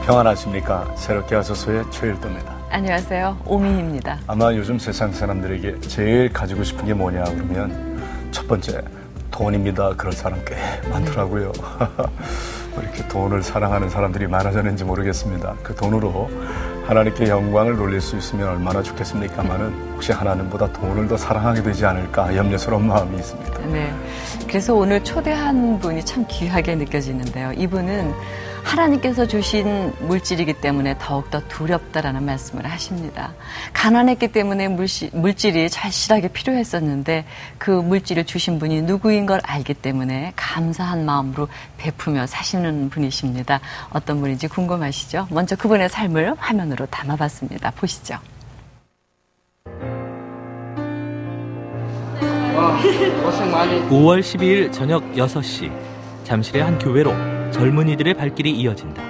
평안하십니까? 새롭게 하소서의 최일도입니다. 안녕하세요. 오미입니다. 아마 요즘 세상 사람들에게 제일 가지고 싶은 게 뭐냐 그러면 첫 번째 돈입니다. 그런 사람 꽤 많더라고요. 이렇게 돈을 사랑하는 사람들이 많아졌는지 모르겠습니다. 그 돈으로 하나님께 영광을 돌릴 수 있으면 얼마나 좋겠습니까마는 혹시 하나님보다 돈을 더 사랑하게 되지 않을까 염려스러운 마음이 있습니다. 네. 그래서 오늘 초대한 분이 참 귀하게 느껴지는데요. 이분은 하나님께서 주신 물질이기 때문에 더욱더 두렵다라는 말씀을 하십니다. 가난했기 때문에 물질이 절실하게 필요했었는데 그 물질을 주신 분이 누구인 걸 알기 때문에 감사한 마음으로 베푸며 사시는 분이십니다. 어떤 분인지 궁금하시죠? 먼저 그분의 삶을 화면으로 담아봤습니다. 보시죠. 5월 12일 저녁 6시 잠실의 한 교회로 젊은이들의 발길이 이어진다.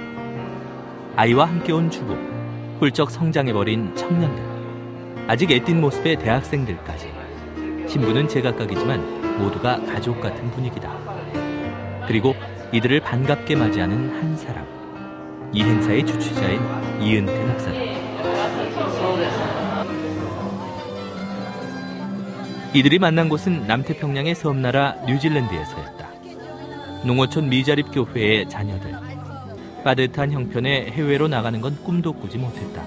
아이와 함께 온 주부, 훌쩍 성장해버린 청년들, 아직 애띤 모습의 대학생들까지. 신부는 제각각이지만 모두가 가족 같은 분위기다. 그리고 이들을 반갑게 맞이하는 한 사람, 이 행사의 주최자인 이은태 목사다. 이들이 만난 곳은 남태평양의 섬나라 뉴질랜드에서였다. 농어촌 미자립 교회의 자녀들. 빠듯한 형편에 해외로 나가는 건 꿈도 꾸지 못했다.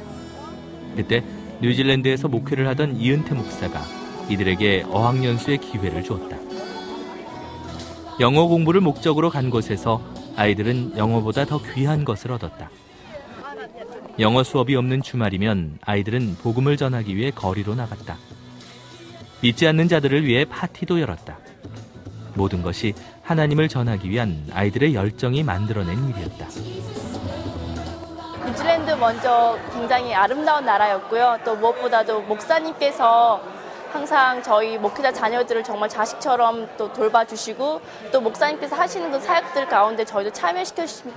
그때 뉴질랜드에서 목회를 하던 이은태 목사가 이들에게 어학연수의 기회를 주었다. 영어 공부를 목적으로 간 곳에서 아이들은 영어보다 더 귀한 것을 얻었다. 영어 수업이 없는 주말이면 아이들은 복음을 전하기 위해 거리로 나갔다. 믿지 않는 자들을 위해 파티도 열었다. 모든 것이 하나님을 전하기 위한 아이들의 열정이 만들어낸 일이었다. 뉴질랜드 먼저 굉장히 아름다운 나라였고요. 또 무엇보다도 목사님께서 항상 저희 목회자 자녀들을 정말 자식처럼 또 돌봐주시고 또 목사님께서 하시는 그 사역들 가운데 저희도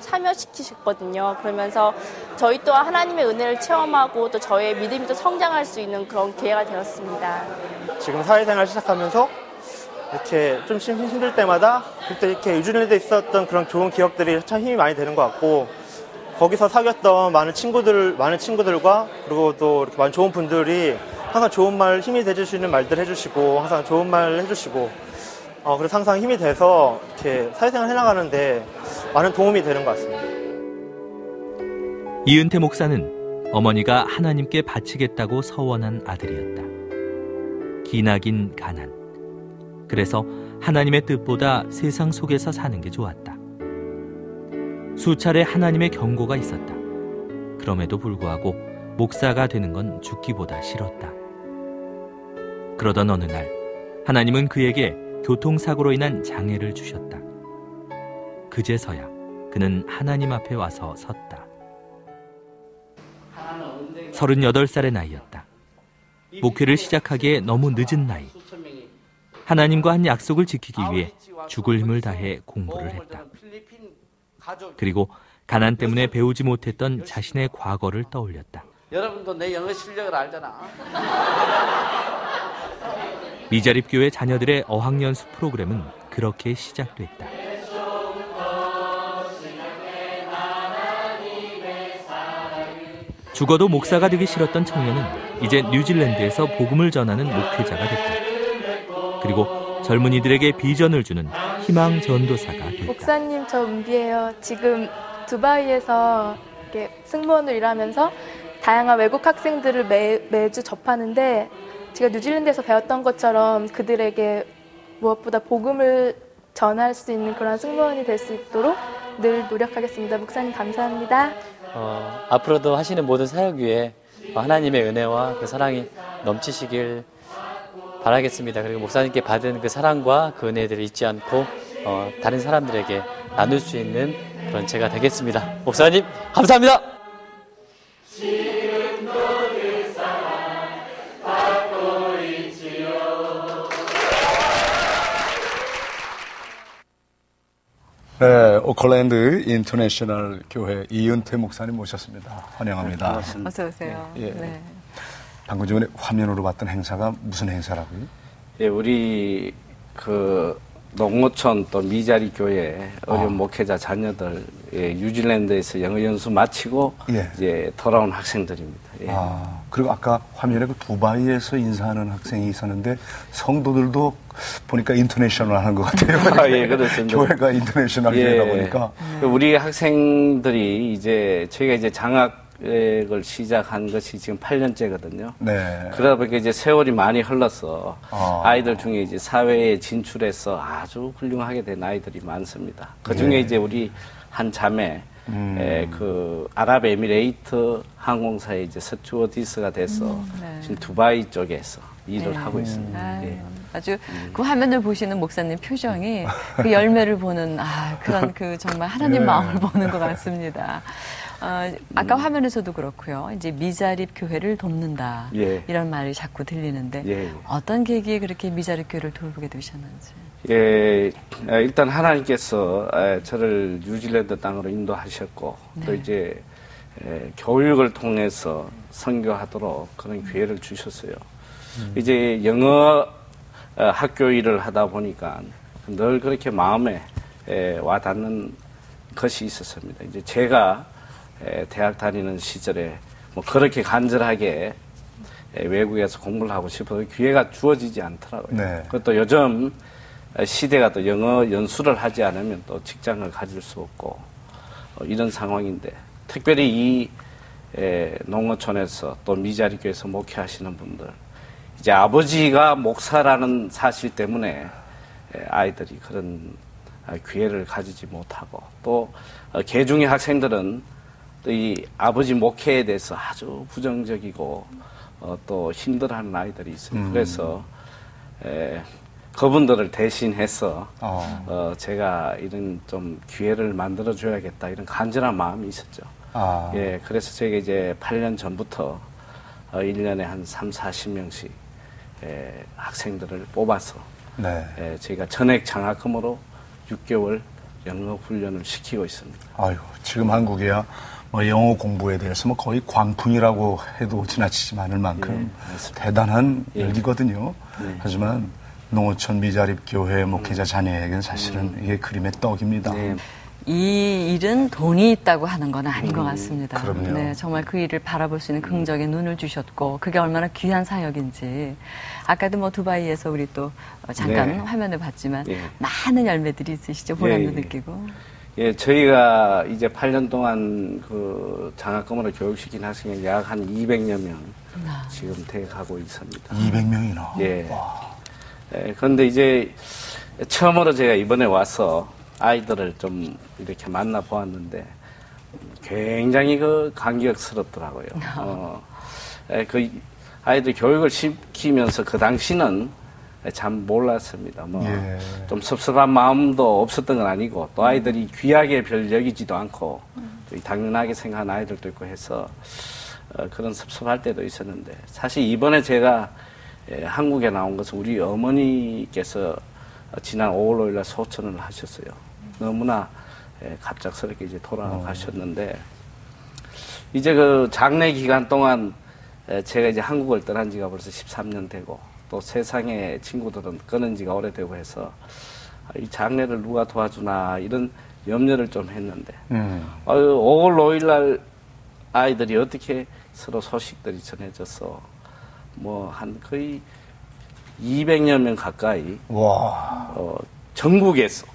참여시키셨거든요. 그러면서 저희 또한 하나님의 은혜를 체험하고 또 저희의 믿음이 또 성장할 수 있는 그런 기회가 되었습니다. 지금 사회생활 시작하면서 이렇게 좀 힘들 때마다 그때 이렇게 뉴질랜드에 있었던 그런 좋은 기억들이 참 힘이 많이 되는 것 같고 거기서 사귀었던 많은 친구들과 그리고 또 이렇게 많은 좋은 분들이 항상 좋은 말, 힘이 돼주시는 말들 해주시고 항상 좋은 말 해주시고 그래서 항상 힘이 돼서 이렇게 사회생활 해나가는데 많은 도움이 되는 것 같습니다. 이은태 목사는 어머니가 하나님께 바치겠다고 서원한 아들이었다. 기나긴 가난. 그래서 하나님의 뜻보다 세상 속에서 사는 게 좋았다. 수차례 하나님의 경고가 있었다. 그럼에도 불구하고 목사가 되는 건 죽기보다 싫었다. 그러던 어느 날 하나님은 그에게 교통사고로 인한 장애를 주셨다. 그제서야 그는 하나님 앞에 와서 섰다. 38살의 나이였다. 목회를 시작하기에 너무 늦은 나이. 하나님과 한 약속을 지키기 위해 죽을 힘을 다해 공부를 했다. 그리고 가난 때문에 배우지 못했던 자신의 과거를 떠올렸다. 여러분도 내 영어 실력을 알잖아. 미자립교회 자녀들의 어학연수 프로그램은 그렇게 시작됐다. 죽어도 목사가 되기 싫었던 청년은 이제 뉴질랜드에서 복음을 전하는 목회자가 됐다. 그리고 젊은이들에게 비전을 주는 희망 전도사가 됐다. 목사님, 저 은비예요. 지금 두바이에서 이렇게 승무원으로 일하면서 다양한 외국 학생들을 매주 접하는데 제가 뉴질랜드에서 배웠던 것처럼 그들에게 무엇보다 복음을 전할 수 있는 그런 승무원이 될 수 있도록 늘 노력하겠습니다. 목사님 감사합니다. 앞으로도 하시는 모든 사역 위에 하나님의 은혜와 그 사랑이 넘치시길 바라겠습니다. 그리고 목사님께 받은 그 사랑과 그 은혜들을 잊지 않고 다른 사람들에게 나눌 수 있는 그런 제가 되겠습니다. 목사님 감사합니다. 네, 오클랜드 인터내셔널 교회 이은태 목사님 모셨습니다. 환영합니다. 어서 오세요. 예. 네. 방금 전에 화면으로 봤던 행사가 무슨 행사라고요? 예, 우리 그 농어촌 또 미자리 교회 어려운 목회자 자녀들 뉴질랜드에서 영어 연수 마치고 이제 돌아온 학생들입니다. 그리고 아까 화면에 그 두바이에서 인사하는 학생이 있었는데 성도들도 보니까 인터내셔널 하는 것 같아요. 예, 그렇습니다. 교회가 인터내셔널 교회다 보니까. 우리 학생들이 이제 저희가 이제 장학을 시작한 것이 지금 8년째거든요. 네. 그러다 보니까 이제 세월이 많이 흘러서 아이들 중에 이제 사회에 진출해서 아주 훌륭하게 된 아이들이 많습니다. 그 중에 이제 우리 한 자매, 그 아랍에미레이트 항공사에 이제 스튜어디스가 돼서 지금 두바이 쪽에서 일을 하고 있습니다. 아주 그 화면을 보시는 목사님 표정이 그 열매를 보는 그런 그 정말 하나님 마음을 보는 것 같습니다. 아까 화면에서도 그렇고요. 이제 미자립 교회를 돕는다. 이런 말이 자꾸 들리는데 어떤 계기에 그렇게 미자립 교회를 돌보게 되셨는지. 일단 하나님께서 저를 뉴질랜드 땅으로 인도하셨고 또 이제 교육을 통해서 선교하도록 그런 기회를 주셨어요. 이제 영어 학교 일을 하다 보니까 늘 그렇게 마음에 와닿는 것이 있었습니다. 이제 제가 대학 다니는 시절에 뭐 그렇게 간절하게 외국에서 공부를 하고 싶어도 기회가 주어지지 않더라고요. 그것도 요즘 시대가 또 영어 연수를 하지 않으면 또 직장을 가질 수 없고 이런 상황인데 특별히 이 농어촌에서 또 미자리교에서 목회하시는 분들 이제 아버지가 목사라는 사실 때문에 아이들이 그런 기회를 가지지 못하고 또 개중의 학생들은 또 이 아버지 목회에 대해서 아주 부정적이고 또 힘들어하는 아이들이 있어요. 그래서 그분들을 대신해서 제가 이런 좀 기회를 만들어 줘야겠다 이런 간절한 마음이 있었죠. 그래서 제가 이제 8년 전부터 1년에 한 30-40명씩 학생들을 뽑아서 저희가 전액 장학금으로 6개월 영어 훈련을 시키고 있습니다. 지금 한국이야 뭐 영어 공부에 대해서 뭐 거의 광풍이라고 해도 지나치지 않을 만큼 대단한 일이거든요. 하지만 농어촌 미자립 교회 목회자 자녀에게는 사실은 이게 그림의 떡입니다. 이 일은 돈이 있다고 하는 건 아닌 것 같습니다. 그럼요. 정말 그 일을 바라볼 수 있는 긍정의 눈을 주셨고 그게 얼마나 귀한 사역인지 아까도 뭐 두바이에서 우리 또 잠깐 화면을 봤지만 많은 열매들이 있으시죠. 보람도 느끼고. 저희가 이제 8년 동안 그 장학금으로 교육시킨 학생이 약 한 200여 명 지금 돼 가고 있습니다. 200명이나? 그런데 이제 처음으로 제가 이번에 와서 아이들을 좀 이렇게 만나 보았는데 굉장히 그 감격스럽더라고요. 그 아이들 교육을 시키면서 그 당시는 참 몰랐습니다. 좀 섭섭한 마음도 없었던 건 아니고 또 아이들이 귀하게 별 여기지도 않고 당연하게 생각하는 아이들도 있고 해서 그런 섭섭할 때도 있었는데 사실 이번에 제가 한국에 나온 것은 우리 어머니께서 지난 5월 5일날 소천을 하셨어요. 너무나 갑작스럽게 이제 돌아가셨는데 이제 그 장례 기간 동안 제가 이제 한국을 떠난 지가 벌써 13년 되고 또 세상의 친구들은 끊은 지가 오래되고 해서 이 장례를 누가 도와주나 이런 염려를 좀 했는데 5월 5일날 아이들이 어떻게 서로 소식들이 전해져서 뭐 한 거의 200여 명 가까이 전국에서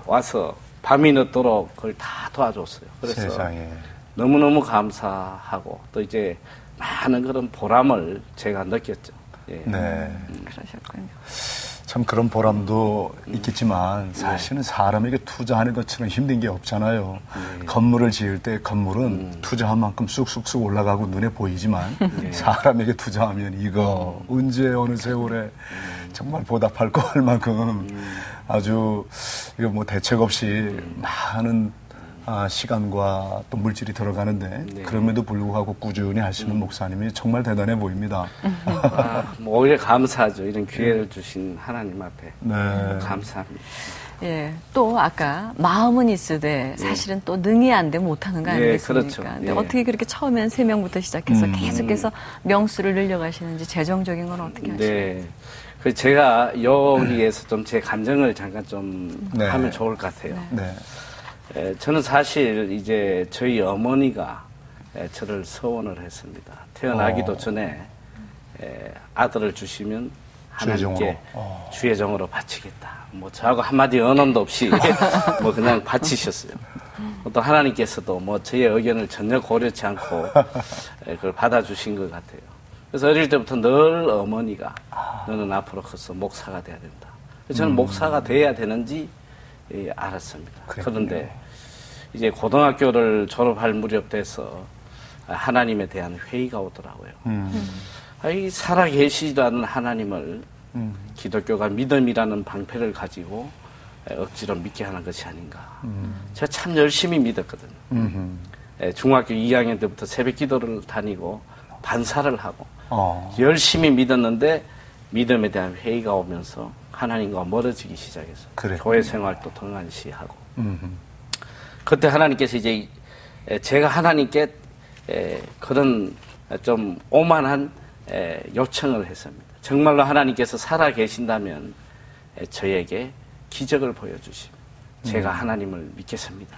와서 밤이 늦도록 그걸 다 도와줬어요. 그래서 세상에. 너무너무 감사하고 또 이제 많은 그런 보람을 제가 느꼈죠. 그러셨군요. 참 그런 보람도 있겠지만 사실은 사람에게 투자하는 것처럼 힘든 게 없잖아요. 건물을 지을 때 건물은 투자한 만큼 쑥쑥쑥 올라가고 눈에 보이지만 사람에게 투자하면 이거 언제 어느 세월에 정말 보답할 거 할 만큼 아주 이거 뭐 대책 없이 많은 시간과 또 물질이 들어가는데 그럼에도 불구하고 꾸준히 하시는 목사님이 정말 대단해 보입니다. 뭐 오히려 감사하죠. 이런 기회를 주신 하나님 앞에 감사합니다. 예, 또 아까 마음은 있으되 사실은 또 능히 안 돼 못하는 거 아니겠습니까? 그렇죠. 근데 어떻게 그렇게 처음엔 3명부터 시작해서 계속해서 명수를 늘려가시는지 재정적인 건 어떻게 하시나요? 네. 그 제가 여기에서 좀 제 간증을 잠깐 좀 하면 좋을 것 같아요. 저는 사실 이제 저희 어머니가 저를 서원을 했습니다. 태어나기도 전에 아들을 주시면 하나님께 주의 종으로 바치겠다. 뭐 저하고 한마디 언언도 없이 뭐 그냥 바치셨어요. 또 하나님께서도 뭐 저의 의견을 전혀 고려치 않고 그걸 받아주신 것 같아요. 그래서 어릴 때부터 늘 어머니가 너는 앞으로 커서 목사가 돼야 된다. 저는 목사가 돼야 되는지 알았습니다. 그런데 이제 고등학교를 졸업할 무렵 돼서 하나님에 대한 회의가 오더라고요. 이 살아계시지도 않은 하나님을 기독교가 믿음이라는 방패를 가지고 억지로 믿게 하는 것이 아닌가. 제가 참 열심히 믿었거든요. 중학교 2학년 때부터 새벽 기도를 다니고 반사를 하고 열심히 믿었는데 믿음에 대한 회의가 오면서 하나님과 멀어지기 시작했어요. 교회 생활도 등한시하고. 그때 하나님께서 이제 제가 하나님께 그런 좀 오만한 요청을 했습니다. 정말로 하나님께서 살아 계신다면 저에게 기적을 보여주시면 제가 하나님을 믿겠습니다.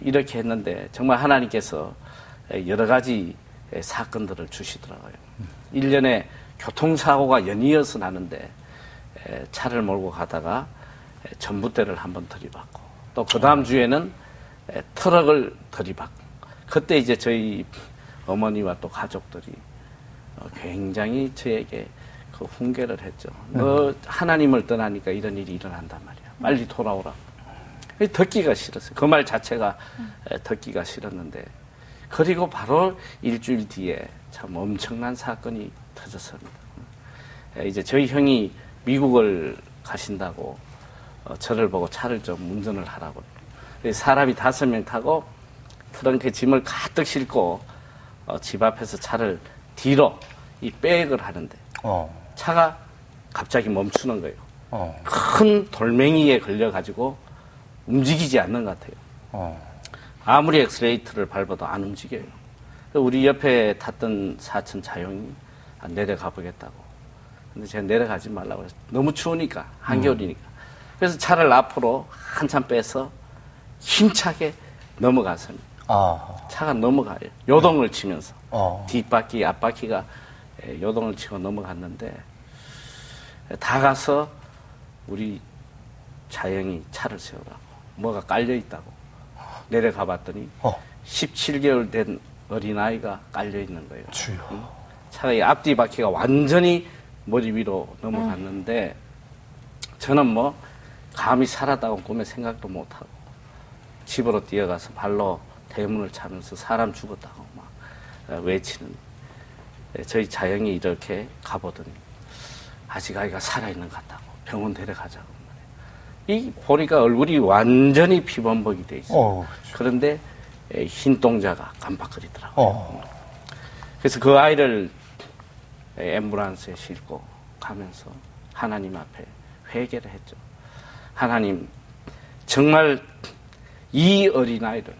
이렇게 했는데 정말 하나님께서 여러 가지 사건들을 주시더라고요. 1년에 교통사고가 연이어서 나는데 차를 몰고 가다가 전봇대를 한번 들이받고 또 그 다음 주에는 트럭을 들이받고 그때 이제 저희 어머니와 또 가족들이 굉장히 저에게 그 훈계를 했죠. 너 하나님을 떠나니까 이런 일이 일어난단 말이야. 빨리 돌아오라. 듣기가 싫었어요. 그 말 자체가 듣기가 싫었는데 그리고 바로 일주일 뒤에 참 엄청난 사건이 터졌습니다. 이제 저희 형이 미국을 가신다고 저를 보고 차를 좀 운전을 하라고. 사람이 5명 타고 트렁크에 짐을 가득 싣고 집 앞에서 차를 뒤로 이 백을 하는데 차가 갑자기 멈추는 거예요. 큰 돌멩이에 걸려가지고 움직이지 않는 것 같아요. 아무리 엑스레이트를 밟아도 안 움직여요. 우리 옆에 탔던 사촌 자용이 내려가 보겠다고. 근데 제가 내려가지 말라고 해서 너무 추우니까, 한겨울이니까. 그래서 차를 앞으로 한참 빼서 힘차게 넘어갔습니다. 차가 넘어가요. 요동을 치면서. 뒷바퀴, 앞바퀴가 요동을 치고 넘어갔는데 다 가서 우리 자영이 차를 세우라고. 뭐가 깔려있다고. 내려가 봤더니 17개월 된 어린아이가 깔려있는 거예요. 차의 앞뒤 바퀴가 완전히 머리 위로 넘어갔는데 저는 뭐 감히 살았다고 꿈에 생각도 못하고 집으로 뛰어가서 발로 대문을 차면서 사람 죽었다고 막 외치는 저희 자영이 이렇게 가보더니 아직 아이가 살아있는 것 같다고 병원 데려가자고 말이에요. 이 보니까 얼굴이 완전히 피범벅이 돼 있어요. 그런데 흰 동자가 깜빡거리더라고요. 그래서 그 아이를 앰뷸런스에 싣고 가면서 하나님 앞에 회개를 했죠. 하나님, 정말 이 어린아이를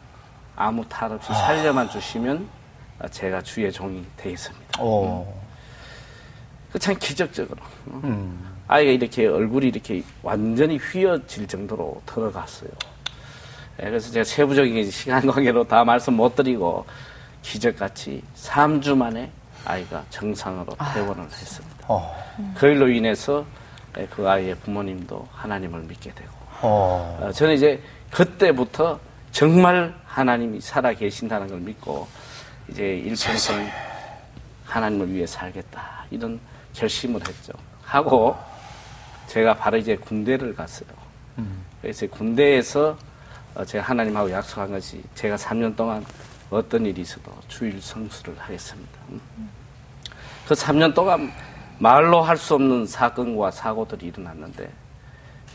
아무 탈 없이 살려만 주시면 제가 주의 종이 되겠습니다. 참 기적적으로. 아이가 이렇게 얼굴이 이렇게 완전히 휘어질 정도로 들어갔어요. 그래서 제가 세부적인 시간 관계로 다 말씀 못 드리고 기적같이 3주 만에 아이가 정상으로 퇴원을 했습니다. 그 일로 인해서 그 아이의 부모님도 하나님을 믿게 되고 저는 이제 그때부터 정말 하나님이 살아 계신다는 걸 믿고 이제 일평생 하나님을 위해 살겠다 이런 결심을 했죠. 하고 제가 바로 이제 군대를 갔어요. 그래서 군대에서 제가 하나님하고 약속한 것이 제가 3년 동안 어떤 일이 있어도 주일 성수를 하겠습니다. 그 3년 동안 말로 할 수 없는 사건과 사고들이 일어났는데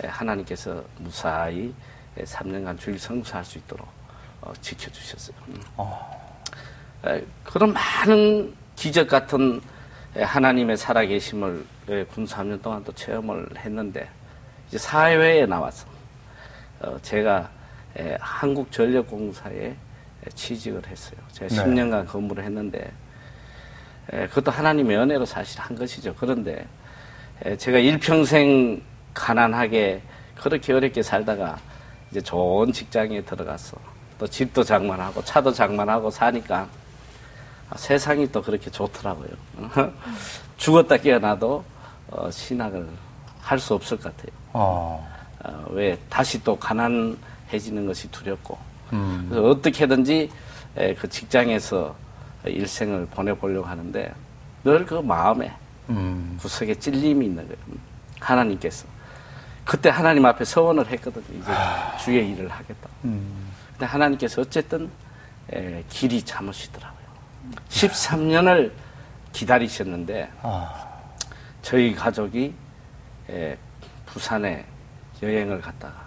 하나님께서 무사히 3년간 주일 성수할 수 있도록 지켜주셨어요. 그런 많은 기적 같은 하나님의 살아계심을 군 3년 동안 또 체험을 했는데 이제 사회에 나와서 제가 한국전력공사에 취직을 했어요. 제가 네. 10년간 근무를 했는데 그것도 하나님의 은혜로 사실 한 것이죠. 그런데 제가 일평생 가난하게 그렇게 어렵게 살다가 이제 좋은 직장에 들어가서 또 집도 장만하고 차도 장만하고 사니까 세상이 또 그렇게 좋더라고요. 죽었다 깨어나도 신학을 할 수 없을 것 같아요. 왜 다시 또 가난해지는 것이 두렵고 그래서 어떻게든지 그 직장에서 일생을 보내보려고 하는데 늘 그 마음에 구석에 찔림이 있는 거예요. 하나님께서 그때 하나님 앞에 서원을 했거든요. 이제 주의 일을 하겠다. 근데 하나님께서 어쨌든 길이 참으시더라고요. 13년을 기다리셨는데 저희 가족이 부산에 여행을 갔다가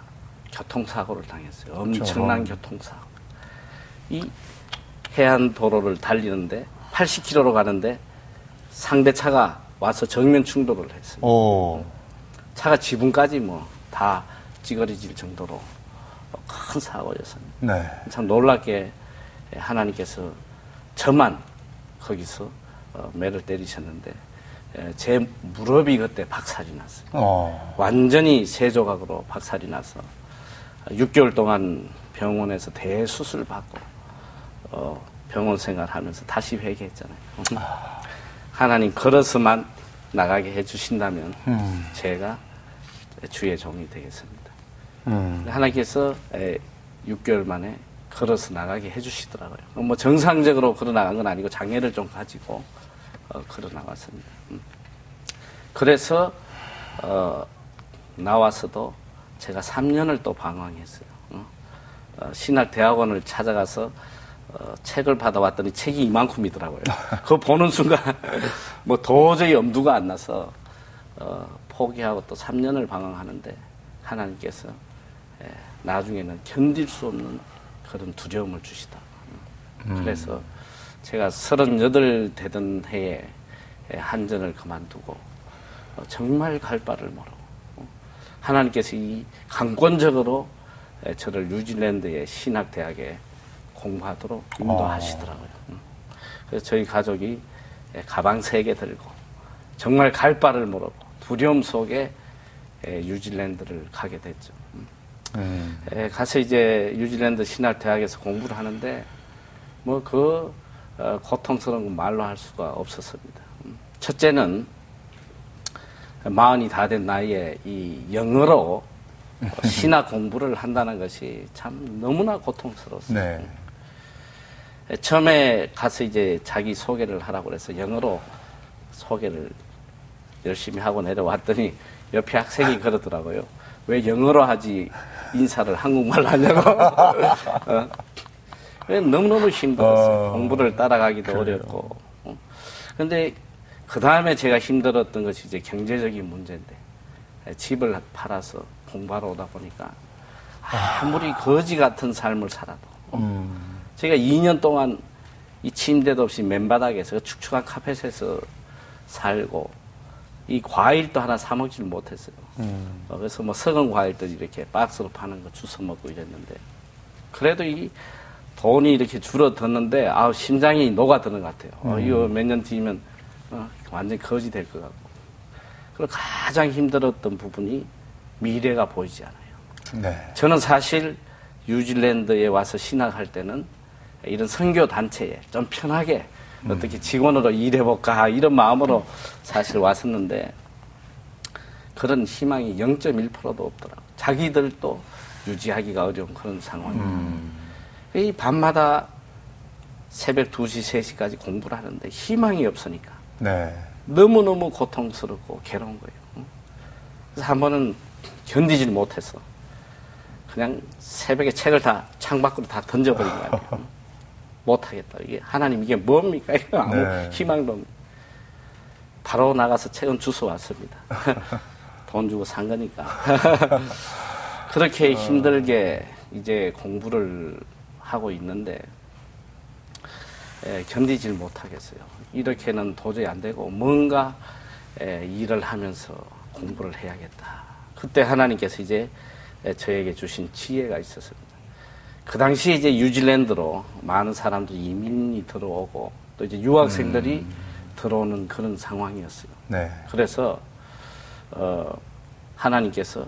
교통사고를 당했어요. 엄청난 교통사고. 이 해안도로를 달리는데 80km로 가는데 상대 차가 와서 정면 충돌을 했어요. 차가 지붕까지 뭐 다 찌그러질 정도로 큰 사고였습니다. 네. 참 놀랍게 하나님께서 저만 거기서 매를 때리셨는데 제 무릎이 그때 박살이 났어요. 완전히 세 조각으로 박살이 나서 6개월 동안 병원에서 대수술 받고 병원 생활하면서 다시 회개했잖아요. 하나님 걸어서만 나가게 해주신다면 제가 주의 종이 되겠습니다. 하나님께서 6개월 만에 걸어서 나가게 해주시더라고요. 뭐 정상적으로 걸어 나간 건 아니고 장애를 좀 가지고 걸어 나왔습니다. 그래서 나와서도 제가 3년을 또 방황했어요. 신학대학원을 찾아가서 책을 받아왔더니 책이 이만큼이더라고요. 그거 보는 순간 뭐 도저히 엄두가 안 나서 포기하고 또 3년을 방황하는데 하나님께서 나중에는 견딜 수 없는 그런 두려움을 주시다. 그래서 제가 38 되던 해에 한전을 그만두고 정말 갈 바를 모르고 하나님께서 이 강권적으로 저를 뉴질랜드의 신학대학에 공부하도록 인도하시더라고요. 그래서 저희 가족이 가방 3개 들고 정말 갈 바를 모르고 두려움 속에 뉴질랜드를 가게 됐죠. 가서 이제 뉴질랜드 신학대학에서 공부를 하는데 뭐 그 고통스러운 건 말로 할 수가 없었습니다. 첫째는 40이 다 된 나이에 이 영어로 신학 공부를 한다는 것이 참 너무나 고통스러웠어요. 네. 처음에 가서 이제 자기 소개를 하라고 그래서 영어로 소개를 열심히 하고 내려왔더니 옆에 학생이 그러더라고요. 왜 영어로 하지 인사를 한국말로 하냐고. 너무너무 힘들었어요. 공부를 따라가기도 그래요. 어렵고. 그런데 그 다음에 제가 힘들었던 것이 이제 경제적인 문제인데 집을 팔아서 공부하러 오다 보니까 아무리 거지 같은 삶을 살아도 제가 2년 동안 이 침대도 없이 맨바닥에서 축축한 카펫에서 살고 이 과일도 하나 사 먹지를 못했어요. 그래서 뭐 썩은 과일들 이렇게 박스로 파는 거 주워 먹고 이랬는데 그래도 이 돈이 이렇게 줄어들었는데 심장이 녹아드는 것 같아요. 이거 몇 년 뒤면 완전히 거지 될 것 같고. 그리고 가장 힘들었던 부분이 미래가 보이지 않아요. 네. 저는 사실 뉴질랜드에 와서 신학할 때는 이런 선교 단체에 좀 편하게 어떻게 직원으로 일해볼까 이런 마음으로 사실 왔었는데 그런 희망이 0.1%도 없더라고요. 자기들도 유지하기가 어려운 그런 상황이에요. 이 밤마다 새벽 2시, 3시까지 공부를 하는데 희망이 없으니까 네. 너무너무 고통스럽고 괴로운 거예요. 그래서 한 번은 견디질 못해서 그냥 새벽에 책을 다 창밖으로 다 던져버린 거 아니에요. 못하겠다. 이게 하나님 이게 뭡니까? 이거 아무 네. 희망도 없는. 바로 나가서 책은 주워 왔습니다. 돈 주고 산 거니까. 그렇게 힘들게 이제 공부를 하고 있는데 견디질 못하겠어요. 이렇게는 도저히 안 되고 뭔가 일을 하면서 공부를 해야겠다. 그때 하나님께서 이제 저에게 주신 지혜가 있었습니다. 그 당시에 이제 뉴질랜드로 많은 사람들이 이민이 들어오고 또 이제 유학생들이 들어오는 그런 상황이었어요. 네. 그래서 하나님께서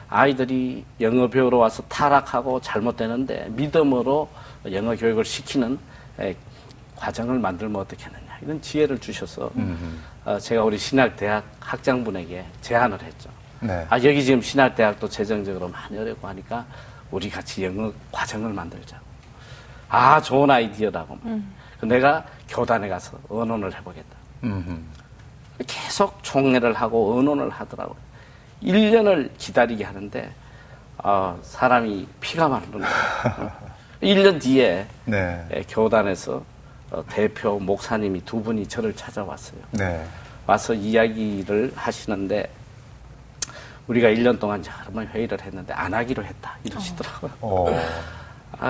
아이들이 영어 배우러 와서 타락하고 잘못되는데 믿음으로 영어 교육을 시키는 과정을 만들면 어떻겠느냐 이런 지혜를 주셔서 제가 우리 신학대학 학장분에게 제안을 했죠. 네. 여기 지금 신학대학도 재정적으로 많이 어렵고 하니까 우리 같이 영어 과정을 만들자고. 좋은 아이디어라고. 내가 교단에 가서 의논을 해보겠다. 계속 총회를 하고 의논을 하더라고요. 1년을 기다리게 하는데 사람이 피가 마르는 거예요. 1년 뒤에 네. 교단에서 대표 목사님이 두 분이 저를 찾아왔어요. 네. 와서 이야기를 하시는데 우리가 1년 동안 여러 번 회의를 했는데 안 하기로 했다 이러시더라고요.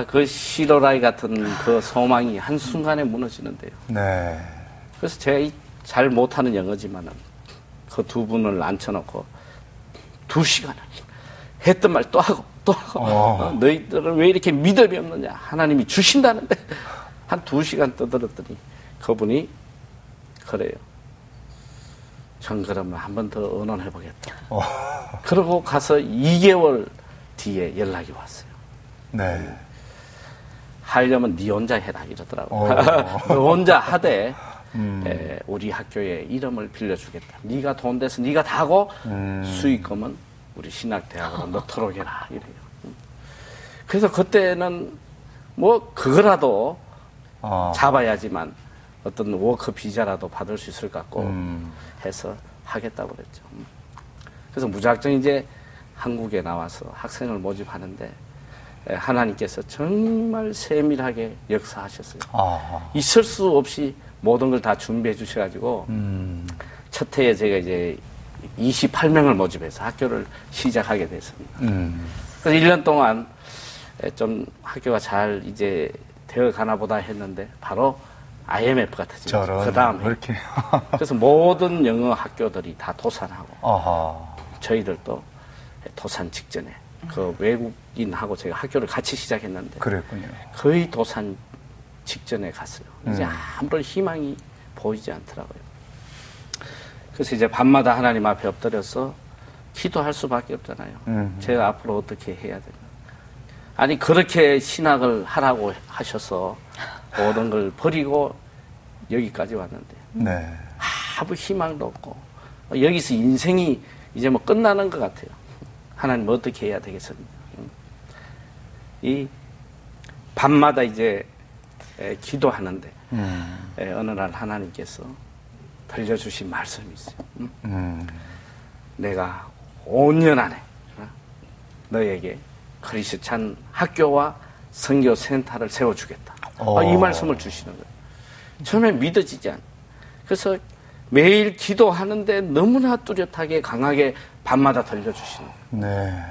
그 시로라이 같은 그 소망이 한순간에 무너지는데요. 네. 그래서 제가 잘 못하는 영어지만은 그 두 분을 앉혀놓고 2시간을 했던 말 또 하고 또 하고 너희들은 왜 이렇게 믿음이 없느냐 하나님이 주신다는데 한 2시간 떠들었더니 그분이 그래요. 전 그러면 한 번 더 의논해보겠다. 그러고 가서 2개월 뒤에 연락이 왔어요. 네. 하려면 네 혼자 해라 이러더라고요. 너 혼자 하되 우리 학교에 이름을 빌려주겠다. 네가 돈 대서 네가 다 하고 수익금은 우리 신학대학으로 넣도록 해라 이래요. 그래서 그때는 뭐 그거라도 잡아야지만 어떤 워크 비자라도 받을 수 있을 것 같고 해서 하겠다고 그랬죠. 그래서 무작정 이제 한국에 나와서 학생을 모집하는데 하나님께서 정말 세밀하게 역사하셨어요. 있을 수 없이 모든 걸 다 준비해 주셔가지고 첫 해에 제가 이제 28명을 모집해서 학교를 시작하게 됐습니다. 그래서 1년 동안 좀 학교가 잘 이제 되어 가나 보다 했는데 바로 IMF 같아지죠. 그 다음에. 그래서 모든 영어 학교들이 다 도산하고 저희들도 도산 직전에 그 외국인하고 제가 학교를 같이 시작했는데 그랬군요. 거의 도산 직전에 갔어요. 이제 아무런 희망이 보이지 않더라고요. 그래서 이제 밤마다 하나님 앞에 엎드려서 기도할 수밖에 없잖아요. 제가 앞으로 어떻게 해야 되나. 아니 그렇게 신학을 하라고 하셔서 모든 걸 버리고 여기까지 왔는데 네. 아무 희망도 없고 여기서 인생이 이제 뭐 끝나는 것 같아요. 하나님 어떻게 해야 되겠습니까? 이 밤마다 이제 기도하는데 어느 날 하나님께서 들려주신 말씀이 있어요. 내가 5년 안에 너에게 크리스찬 학교와 선교센터를 세워주겠다. 이 말씀을 주시는 거예요. 처음에 믿어지지 않아요. 그래서 매일 기도하는데 너무나 뚜렷하게 강하게 밤마다 들려주시는 거예요. 네.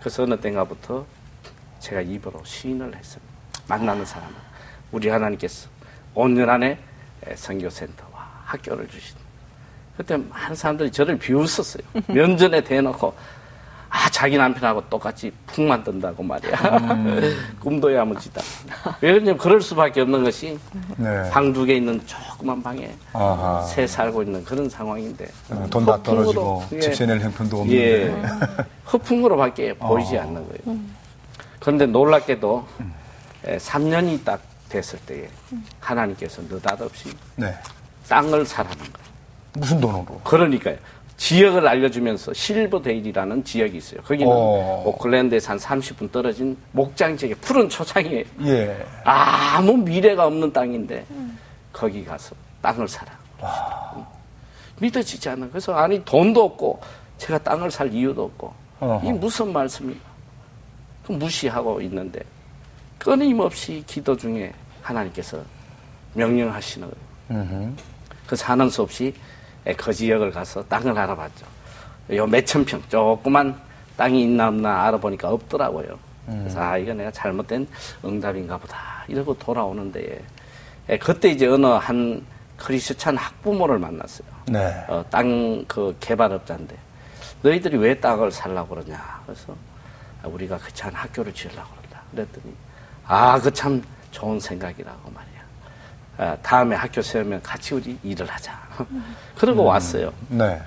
그래서 어느 때인가부터 제가 입으로 시인을 했습니다. 만나는 사람은 우리 하나님께서 5년 안에 선교센터와 학교를 주신. 그때 많은 사람들이 저를 비웃었어요. 면전에 대놓고 자기 남편하고 똑같이 풍만 든다고 말이야. 꿈도 야무지다. 왜 그러냐면 그럴 수밖에 없는 것이 네. 방 2개 있는 조그만 방에 새 살고 있는 그런 상황인데 돈 다 떨어지고 집세 낼 형편도 없는데 허풍으로밖에 보이지 않는 거예요. 그런데 놀랍게도 3년이 딱 됐을 때에 하나님께서 느닷없이 네. 땅을 사라는 거예요. 무슨 돈으로? 그러니까요. 지역을 알려주면서 실버데일이라는 지역이 있어요. 거기는 오클랜드에서 한 30분 떨어진 목장 지역에 푸른 초장이에요. 예. 아무 미래가 없는 땅인데 거기 가서 땅을 사라. 믿어지지 않아요. 그래서 아니 돈도 없고 제가 땅을 살 이유도 없고 이게 무슨 말씀이야. 무시하고 있는데 끊임없이 기도 중에 하나님께서 명령하시는 거예요. 그래서 하는 수 없이 그 지역을 가서 땅을 알아봤죠. 요 몇천 평 조그만 땅이 있나 없나 알아보니까 없더라고요. 그래서 이거 내가 잘못된 응답인가 보다 이러고 돌아오는데 그때 이제 어느 한 크리스찬 학부모를 만났어요. 네. 땅 그 개발업자인데 너희들이 왜 땅을 살라고 그러냐. 그래서 우리가 그치 않은 학교를 지으려고 그런다. 그랬더니 그 참 좋은 생각이라고 말이야. 다음에 학교 세우면 같이 우리 일을 하자. 그러고 왔어요. 네.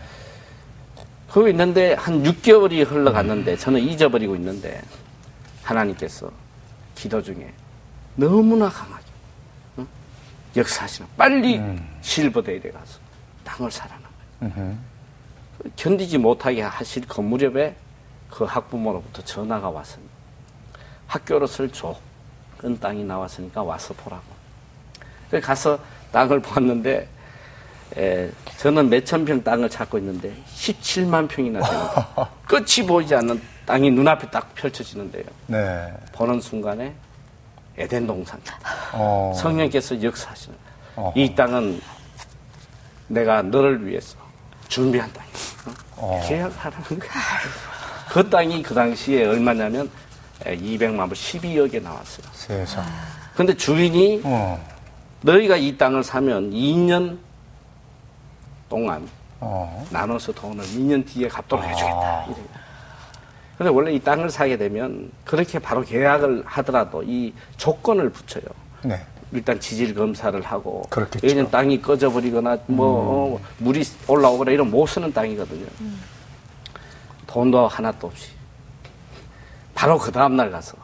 그러고 있는데 한 6개월이 흘러갔는데 저는 잊어버리고 있는데 하나님께서 기도 중에 너무나 강하게 역사하시는 빨리 실버데일에 가서 땅을 사라는 거예요. 견디지 못하게 하실 그 무렵에 그 학부모로부터 전화가 왔습니다. 학교를 쓸 좋은 땅이 나왔으니까 와서 보라고. 그래서 가서 땅을 보았는데 저는 몇천 평 땅을 찾고 있는데 17만 평이나 됩니다. 끝이 보이지 않는 땅이 눈앞에 딱 펼쳐지는데요. 네. 보는 순간에 에덴 동산입니다. 성령께서 역사하시는 이 땅은 내가 너를 위해서 준비한 땅이야. 계약하라는 거야. 그 땅이 그 당시에 얼마냐면 200만 불 12억에 나왔어요. 세상. 근데 주인이 너희가 이 땅을 사면 2년 동안 나눠서 돈을 2년 뒤에 갚도록 해주겠다. 이래요. 근데 원래 이 땅을 사게 되면 그렇게 바로 계약을 하더라도 이 조건을 붙여요. 네. 일단 지질 검사를 하고 그렇겠죠. 왜냐면 땅이 꺼져버리거나 물이 올라오거나 이런 못 쓰는 땅이거든요. 돈도 하나도 없이 바로 그 다음날 가서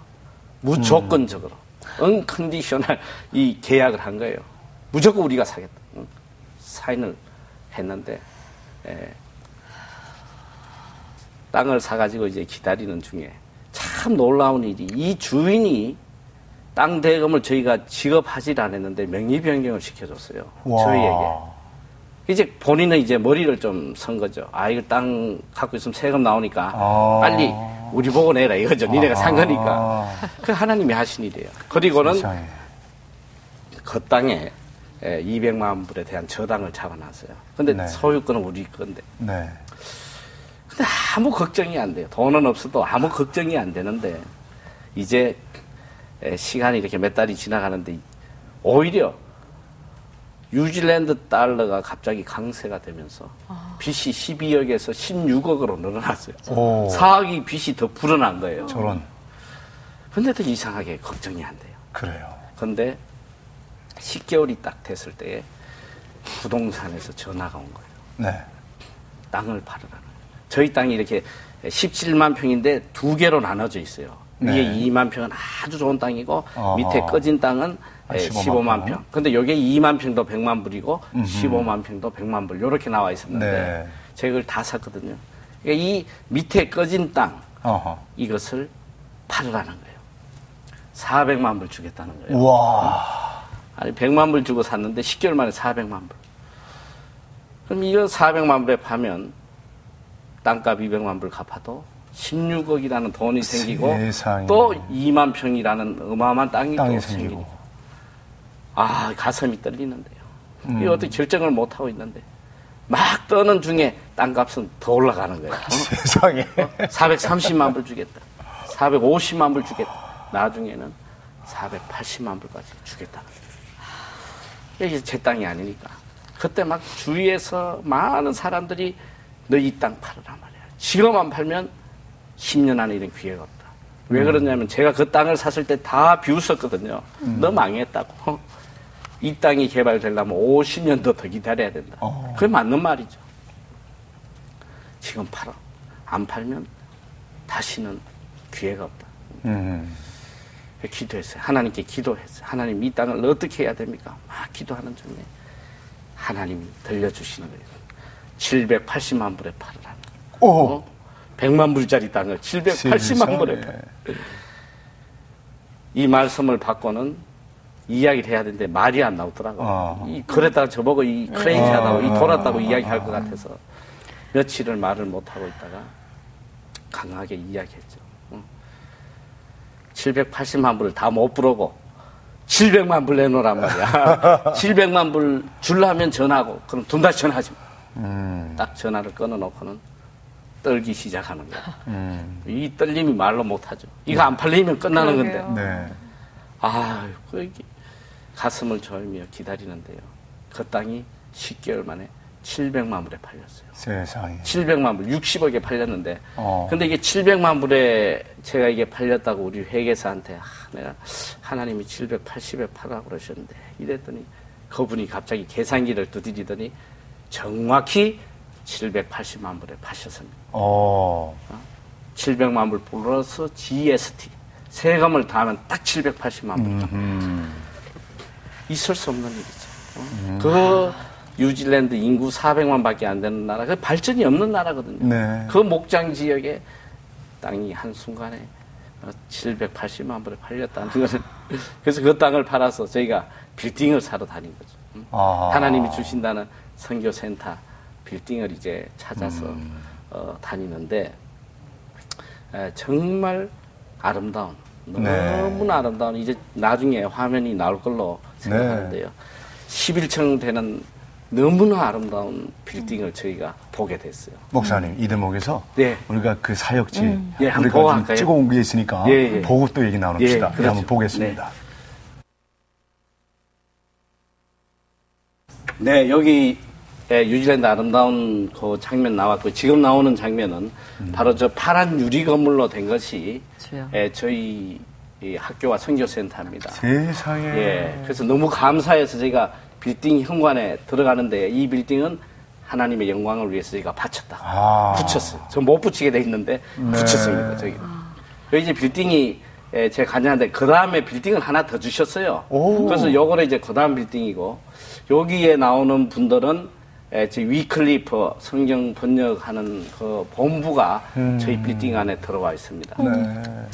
무조건적으로 언컨디셔널 이 계약을 한 거예요. 무조건 우리가 사겠다. 사인을 했는데 땅을 사가지고 이제 기다리는 중에 참 놀라운 일이 이 주인이 땅 대금을 저희가 지급하지 않았는데 명의 변경을 시켜줬어요. 와. 저희에게. 이제 본인은 이제 머리를 좀 선 거죠. 이거 땅 갖고 있으면 세금 나오니까 빨리 우리 보고 내라 이거죠. 니네가 산 거니까. 그 하나님이 하신 일이에요. 그리고는 세상에. 그 땅에 200만 불에 대한 저당을 잡아놨어요. 근데 네. 소유권은 우리 건데. 네. 근데 아무 걱정이 안 돼요. 돈은 없어도 아무 걱정이 안 되는데 이제 시간이 이렇게 몇 달이 지나가는데 오히려 뉴질랜드 달러가 갑자기 강세가 되면서 빚이 12억에서 16억으로 늘어났어요. 4억이 빚이 더 불어난 거예요. 저런. 근데도 이상하게 걱정이 안 돼요. 그래요. 근데 10개월이 딱 됐을 때에 부동산에서 전화가 온 거예요. 네. 땅을 팔으라는 거예요. 저희 땅이 이렇게 17만 평인데 두 개로 나눠져 있어요. 네. 위에 2만 평은 아주 좋은 땅이고 밑에 꺼진 땅은 15만 평. 근데 여기에 2만 평도 100만 불이고 15만 평도 100만 불 이렇게 나와 있었는데 네. 제가 이걸 다 샀거든요. 그러니까 이 밑에 꺼진 땅 이것을 팔으라는 거예요. 400만 불 주겠다는 거예요. 와. 아니 100만 불 주고 샀는데 10개월 만에 400만 불. 그럼 이거 400만 불에 파면 땅값 200만 불 갚아도 16억이라는 돈이 생기고 세상에. 또 2만 평이라는 어마어마한 땅이 또 생기고. 생기고. 가슴이 떨리는데요. 이거 어떻게 결정을 못하고 있는데 막 떠는 중에 땅값은 더 올라가는 거예요. 세상에. 430만 불 주겠다. 450만 불 주겠다. 나중에는 480만 불까지 주겠다는 거예요. 이게 제 땅이 아니니까. 그때 막 주위에서 많은 사람들이 너 이 땅 팔으란 말이야. 지금 안 팔면 10년 안에 이런 기회가 없다. 왜 그러냐면 제가 그 땅을 샀을 때 다 비웃었거든요. 너 망했다고. 이 땅이 개발되려면 50년도 더 기다려야 된다. 그게 맞는 말이죠. 지금 팔아. 안 팔면 다시는 기회가 없다. 기도했어요. 하나님께 기도했어요. 하나님 이 땅을 어떻게 해야 됩니까? 막 기도하는 중에 하나님이 들려주시는 거예요. 780만 불에 팔으라는 거예요. 100만 불짜리 땅을 780만 불에 팔. 이 말씀을 받고는 이야기를 해야 되는데 말이 안 나오더라고요. 그랬다가 저보고 이 크레이지하다고 이 돌았다고 이야기할 것 같아서 며칠을 말을 못하고 있다가 강하게 이야기했죠. 780만 불을 다 못 부르고 700만 불 내놓으란 말이야. 700만 불 주려면 전화하고 그럼 돈 다시 전화하지 마. 딱 전화를 끊어놓고는 떨기 시작하는 거야. 이 떨림이 말로 못하죠. 이거 안 팔리면 끝나는 건데. 네. 가슴을 졸이며 기다리는데요. 그 땅이 10개월 만에 700만 불에 팔렸어요. 세상에. 700만 불, 60억에 팔렸는데, 근데 이게 700만 불에 제가 이게 팔렸다고 우리 회계사한테, 내가 하나님이 780에 팔라고 그러셨는데, 이랬더니 그분이 갑자기 계산기를 두드리더니 정확히 780만 불에 파셨습니다. 700만 불 플러스 GST. 세금을 더하면 딱 780만 불. 있을 수 없는 일이죠. 그 뉴질랜드 인구 400만 밖에 안 되는 나라, 그 발전이 없는 나라거든요. 네. 그 목장 지역에 땅이 한순간에 780만 불에 팔렸다는 거는. 그래서 그 땅을 팔아서 저희가 빌딩을 사러 다닌 거죠. 하나님이 주신다는 선교센터 빌딩을 이제 찾아서 다니는데, 정말 아름다운, 너무나 아름다운, 이제 나중에 화면이 나올 걸로 생각하는데요. 11층 되는 너무나 아름다운 빌딩을 저희가 보게 됐어요. 목사님, 이 대목에서 네. 우리가 그 사역지 한번 우리가 보고 좀 할까요? 찍어온 게 있으니까 보고 또 얘기 나눕시다. 그렇죠. 한번 보겠습니다. 네, 여기 뉴질랜드 아름다운 그 장면 나왔고, 지금 나오는 장면은 바로 저 파란 유리 건물로 된 것이 저희 이 학교와 선교센터입니다. 세상에. 예, 그래서 너무 감사해서 저희가 빌딩 현관에 들어가는데, 이 빌딩은 하나님의 영광을 위해서 저희가 바쳤다. 붙였어요. 저 못 붙이게 돼 있는데 붙였습니다. 저기. 여기 이제 빌딩이 제가 갔는데 그 다음에 빌딩을 하나 더 주셨어요. 그래서 요거는 이제 그 다음 빌딩이고, 여기에 나오는 분들은 위클리프 성경 번역하는 그 본부가 저희 빌딩 안에 들어와 있습니다.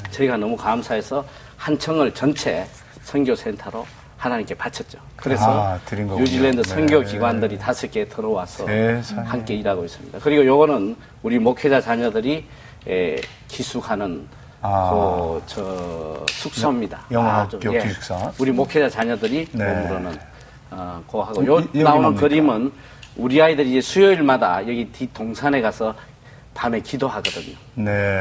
저희가 너무 감사해서 한 층을 전체 선교센터로 하나님께 바쳤죠. 그래서 뉴질랜드 선교기관들이 5개 들어와서 함께 일하고 있습니다. 그리고 요거는 우리 목회자 자녀들이 기숙하는 저 숙소입니다. 영어학교 기숙사. 우리 목회자 자녀들이 머무르는 그거 하고, 요 나오는 그림은 우리 아이들이 이제 수요일마다 여기 뒷동산에 가서 밤에 기도하거든요.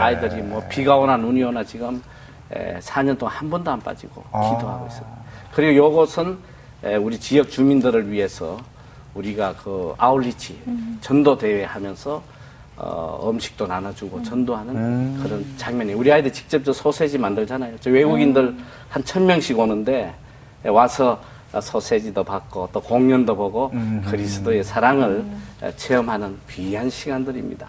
아이들이 뭐 비가 오나 눈이 오나 지금 4년 동안 한 번도 안 빠지고 기도하고 있어요. 그리고 요것은 우리 지역 주민들을 위해서 우리가 그 아울리치 전도 대회 하면서 음식도 나눠주고 전도하는 그런 장면이, 우리 아이들 직접 저 소세지 만들잖아요. 저 외국인들 한 1000명씩 오는데 와서 소세지도 받고 또 공연도 보고 그리스도의 사랑을 체험하는 귀한 시간들입니다.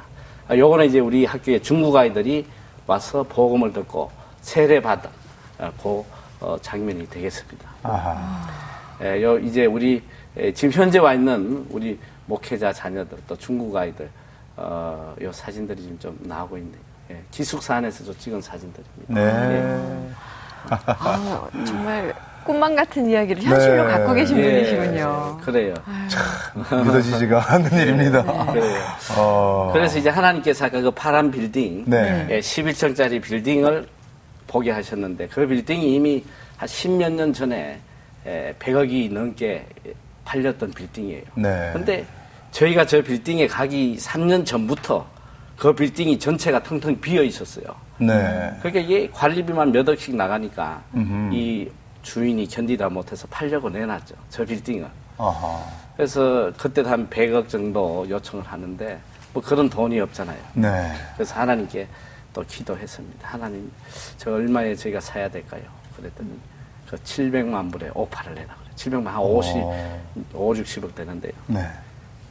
요거는 이제 우리 학교의 중국 아이들이 와서 복음을 듣고 세례받은 그 장면이 되겠습니다. 이제 우리 지금 현재 와 있는 우리 목회자 자녀들 또 중국 아이들 요 사진들이 지금 좀 나오고 있네요. 기숙사 안에서 찍은 사진들입니다. 정말 꿈만 같은 이야기를 현실로 갖고 계신 분이시군요. 그래요. 참 믿어지지가 않는 일입니다. 그래요. 그래서 이제 하나님께서 아까 그 파란 빌딩, 11층짜리 빌딩을 보게 하셨는데, 그 빌딩이 이미 한 10몇 년 전에 100억이 넘게 팔렸던 빌딩이에요. 근데 저희가 저 빌딩에 가기 3년 전부터 그 빌딩이 전체가 텅텅 비어 있었어요. 그러니까 이게 관리비만 몇 억씩 나가니까 이 주인이 견디다 못해서 팔려고 내놨죠. 저 빌딩을. 그래서 그때도 한 100억 정도 요청을 하는데 뭐 그런 돈이 없잖아요. 그래서 하나님께 또 기도했습니다. 하나님, 저 얼마에 저희가 사야 될까요? 그랬더니 그 700만 불에 오파를 내라 그래요. 700만, 한 5, 60억 되는데요.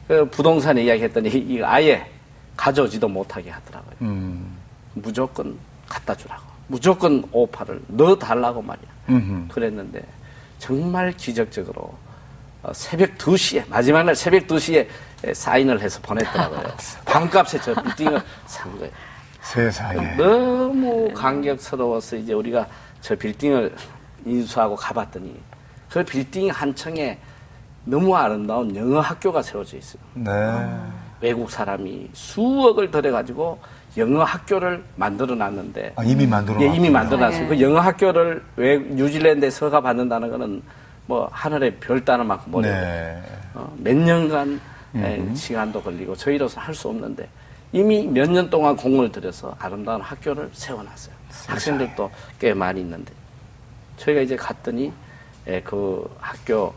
그 부동산에 이야기했더니 이거 아예 가져오지도 못하게 하더라고요. 무조건 갖다 주라고. 무조건 오파를 넣어달라고 말이야. 그랬는데 정말 기적적으로 새벽 2시에, 마지막 날 새벽 2시에 사인을 해서 보냈더라고요. 반값에 저 빌딩을 산 거예요. 세상에. 너무 감격스러워서 이제 우리가 저 빌딩을 인수하고 가봤더니 그 빌딩 한 층에 너무 아름다운 영어 학교가 세워져 있어요. 외국 사람이 수억을 들여가지고 영어 학교를 만들어 놨는데. 이미 만들어 놨어요. 이미 만들어 놨어요. 그 영어 학교를 뉴질랜드에 서가 받는다는 거는 뭐 하늘에 별 따는 만큼 어려워요. 몇 년간 시간도 걸리고 저희로서 할 수 없는데 이미 몇 년 동안 공을 들여서 아름다운 학교를 세워놨어요. 학생들도 꽤 많이 있는데 저희가 이제 갔더니 그 학교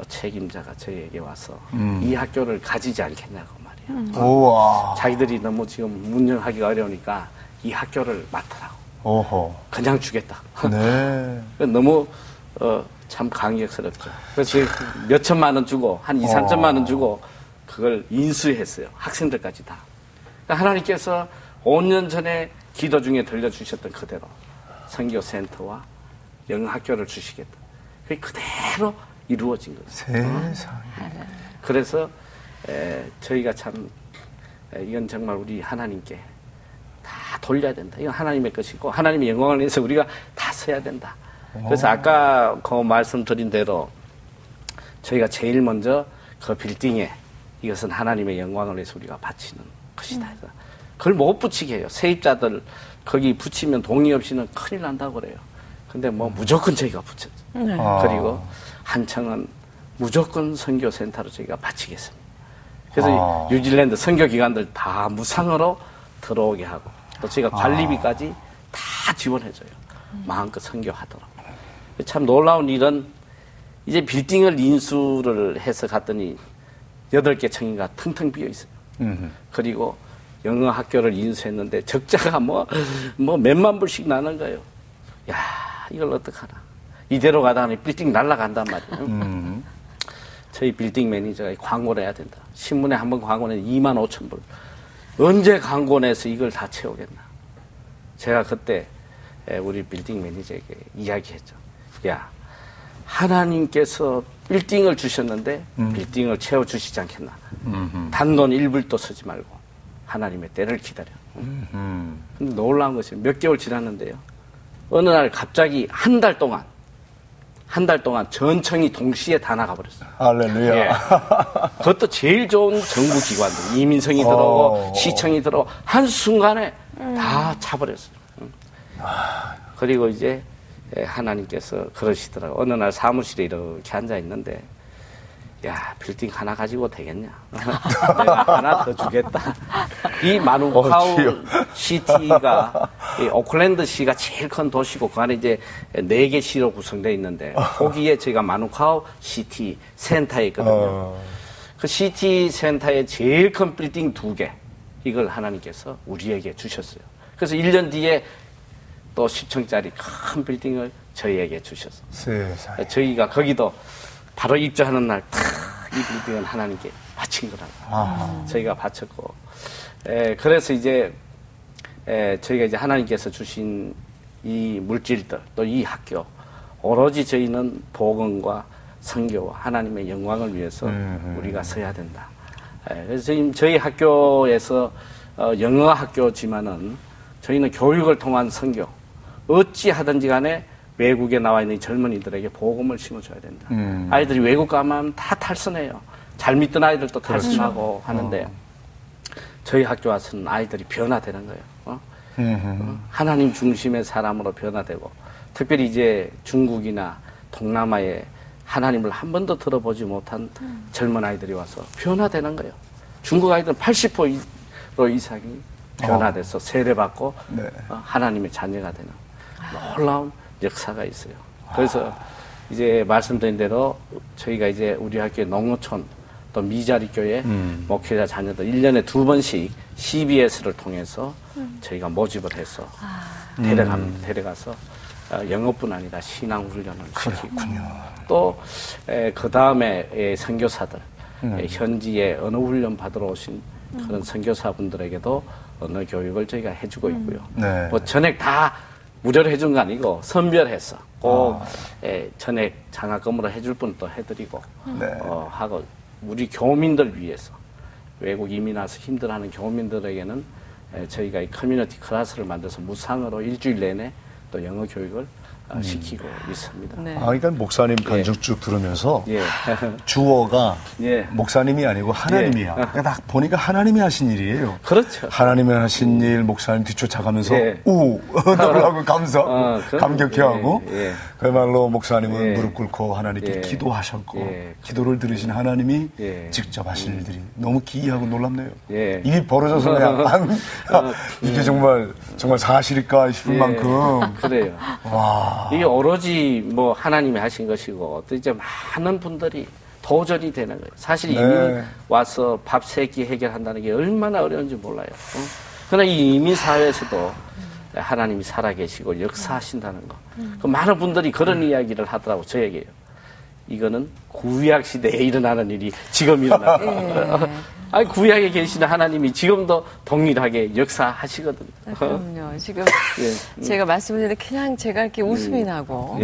책임자가 저희에게 와서 이 학교를 가지지 않겠냐고 말이에요. 우와. 자기들이 너무 지금 운영하기가 어려우니까 이 학교를 맡으라고. 오호. 그냥 주겠다. 네. 너무 참 감격스럽죠. 그래서 몇 천만 원 주고 한 2, 3천만 원 주고 그걸 인수했어요. 학생들까지 다. 그러니까 하나님께서 5년 전에 기도 중에 들려주셨던 그대로 선교센터와 영어학교를 주시겠다. 그게 그대로 이루어진 거죠. 세상에. 그래서 저희가 참 이건 정말 우리 하나님께 다 돌려야 된다. 이건 하나님의 것이고 하나님의 영광을 위해서 우리가 다 써야 된다. 그래서 아까 그 말씀드린 대로 저희가 제일 먼저 그 빌딩에 이것은 하나님의 영광을 위해서 우리가 바치는 것이다. 그걸 못 붙이게 해요. 세입자들 거기 붙이면 동의 없이는 큰일 난다고 그래요. 근데 뭐 무조건 저희가 붙였죠. 그리고 한청은 무조건 선교센터로 저희가 바치겠습니다. 그래서 뉴질랜드 선교기관들 다 무상으로 들어오게 하고 또 저희가 관리비까지 다 지원해줘요. 마음껏 선교하도록. 참 놀라운 일은 이제 빌딩을 인수를 해서 갔더니 8개 층인가 텅텅 비어 있어요. 그리고 영어 학교를 인수했는데 적자가 뭐 몇만 불씩 나는 거예요. 야, 이걸 어떡하나. 이대로 가다가 빌딩 날아간단 말이에요. 저희 빌딩 매니저가 광고를 해야 된다. 신문에 한번 광고 내서 2만 5천 불. 언제 광고 내서 이걸 다 채우겠나. 제가 그때 우리 빌딩 매니저에게 이야기했죠. 야, 하나님께서 빌딩을 주셨는데 빌딩을 채워주시지 않겠나. 단돈 1불도 쓰지 말고 하나님의 때를 기다려. 근데 놀라운 것이 몇 개월 지났는데요. 어느 날 갑자기 한 달 동안 전청이 동시에 다 나가버렸어요. 할렐루야. 예. 그것도 제일 좋은 정부기관들, 이민성이 들어오고 시청이 들어오고 한순간에 다 차버렸어요. 그리고 이제 하나님께서 그러시더라고요. 어느 날 사무실에 이렇게 앉아있는데 야, 빌딩 하나 가지고 되겠냐? 내가 하나 더 주겠다. 이 마누카우 시티가, 이 오클랜드 시가 제일 큰 도시고, 그 안에 이제 4개 시로 구성되어 있는데, 거기에 저희가 마누카우 시티 센터에 있거든요. 그 시티 센터에 제일 큰 빌딩 2개, 이걸 하나님께서 우리에게 주셨어요. 그래서 1년 뒤에 또 10층짜리 큰 빌딩을 저희에게 주셨어요. 세상에. 저희가 거기도 바로 입주하는 날, 이 빌딩은 하나님께 바친 거라고. 저희가 바쳤고. 그래서 이제, 저희가 이제 하나님께서 주신 이 물질들, 또 이 학교, 오로지 저희는 복음과 선교와 하나님의 영광을 위해서 우리가 써야 된다. 그래서 지금 저희 학교에서 영어 학교지만은 저희는 교육을 통한 선교, 어찌 하든지 간에 외국에 나와 있는 젊은이들에게 복음을 심어줘야 된다. 아이들이 외국 가면 다 탈선해요. 잘 믿던 아이들도 탈선하고 하는데 저희 학교 와서는 아이들이 변화되는 거예요. 하나님 중심의 사람으로 변화되고 특별히 이제 중국이나 동남아에 하나님을 한 번도 들어보지 못한 젊은 아이들이 와서 변화되는 거예요. 중국 아이들은 80% 이상이 변화돼서 세례받고 네. 하나님의 자녀가 되는 놀라운 역사가 있어요. 그래서 이제 말씀드린 대로 저희가 이제 우리 학교의 농어촌 또 미자리 교회 목회자 자녀들 1년에 2번씩 CBS를 통해서 저희가 모집을 해서 데려가서 영어뿐 아니라 신앙 훈련을 시키고 또 그 다음에 선교사들 현지에 언어 훈련 받으러 오신 그런 선교사분들에게도 언어 교육을 저희가 해주고 있고요. 네. 뭐 전액 다 무료로 해준 거 아니고 선별해서 꼭 전액 장학금으로 해줄 분도 해드리고 네. 하고 우리 교민들 위해서 외국 이민 와서 힘들어하는 교민들에게는 저희가 이 커뮤니티 클래스를 만들어서 무상으로 일주일 내내 또 영어 교육을 시키고 있습니다. 네. 그러니까 목사님 간증 쭉 들으면서 예. 주어가 예. 목사님이 아니고 하나님이야. 그러니까 딱 보니까 하나님이 하신 일이에요. 그렇죠. 하나님이 하신 일 목사님 뒤쫓아가면서 예. 놀라고 감격해하고 예. 그야말로 목사님은 예. 무릎 꿇고 하나님께 예. 기도하셨고 예. 기도를 들으신 하나님이 예. 직접 하신 일들이 너무 기이하고 놀랍네요. 예. 입이 벌어져서 그냥 이게 정말 사실일까 싶을 만큼 그래요. 와. 이게 오로지 뭐 하나님이 하신 것이고 또 이제 많은 분들이 도전이 되는 거예요. 사실 이민 와서 밥 3끼 해결한다는 게 얼마나 어려운지 몰라요. 그러나 이 이민 사회에서도 하나님이 살아계시고 역사하신다는 거. 그 많은 분들이 그런 이야기를 하더라고 저에게요. 이거는 구약 시대에 일어나는 일이 지금 일어나고. 아니, 구약에 계시는 하나님이 지금도 동일하게 역사하시거든요. 그럼요. 지금 제가 말씀을 드리는데 그냥 제가 이렇게 웃음이 나고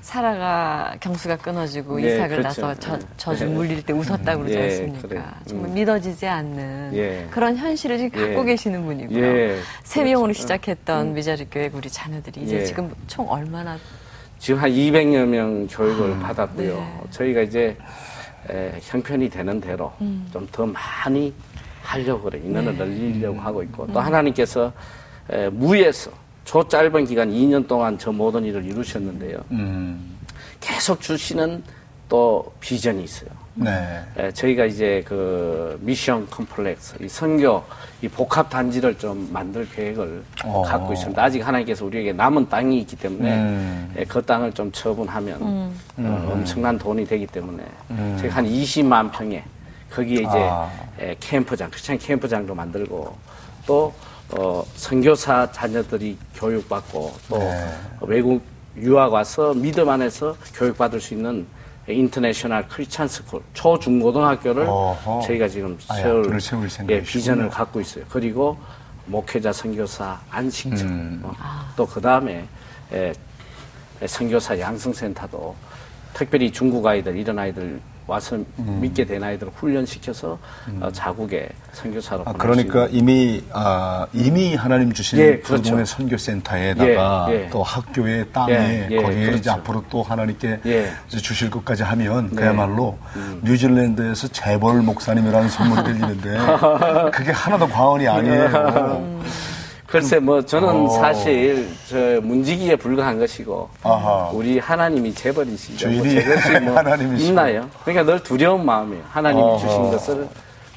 사라가 경수가 끊어지고 이삭을 그렇죠. 낳아서 저주 물릴 때 웃었다고 그러지 않습니까? 그래. 정말 믿어지지 않는 그런 현실을 지금 갖고 계시는 분이고요. 세 그렇죠. 명으로 시작했던 미자립 교회 우리 자녀들이 이제 지금 총 얼마나 지금 한 200여 명 교육을 받았고요. 저희가 이제 형편이 되는 대로 좀 더 많이 하려고 그래요. 인원을 늘리려고 하고 있고 또 하나님께서 무에서 저 짧은 기간 2년 동안 저 모든 일을 이루셨는데요. 계속 주시는 또 비전이 있어요. 저희가 이제 그 미션 컴플렉스, 이 선교, 이 복합 단지를 좀 만들 계획을 갖고 있습니다. 아직 하나님께서 우리에게 남은 땅이 있기 때문에 그 땅을 좀 처분하면 엄청난 돈이 되기 때문에 저희가 한 20만 평에 거기에 이제 캠프장, 크리스찬 캠프장도 만들고 또 선교사 자녀들이 교육받고 또 외국 유학 와서 믿음 안에서 교육받을 수 있는 인터내셔널 크리스찬 스쿨 초중고등학교를 저희가 지금 세울 비전을 갖고 있어요. 그리고 목회자 선교사 안식처 또 그 다음에 선교사 양성센터도 특별히 중국 아이들 이런 아이들 와서 믿게 된 아이들을 훈련시켜서 자국에 선교사로 보낼 그러니까 수 있는. 이미 하나님 주신 그 동네 선교센터에다가 또 학교의 땅에 거기에 이제 앞으로 또 하나님께 이제 주실 것까지 하면 그야말로 뉴질랜드에서 재벌 목사님이라는 소문이 들리는데 그게 하나도 과언이 아니에요. 글쎄, 저는 사실, 문지기에 불과한 것이고, 우리 하나님이 재벌이시죠. 주인이 하나님이시고. 있나요? 그러니까 늘 두려운 마음이에요. 하나님이 주신 것을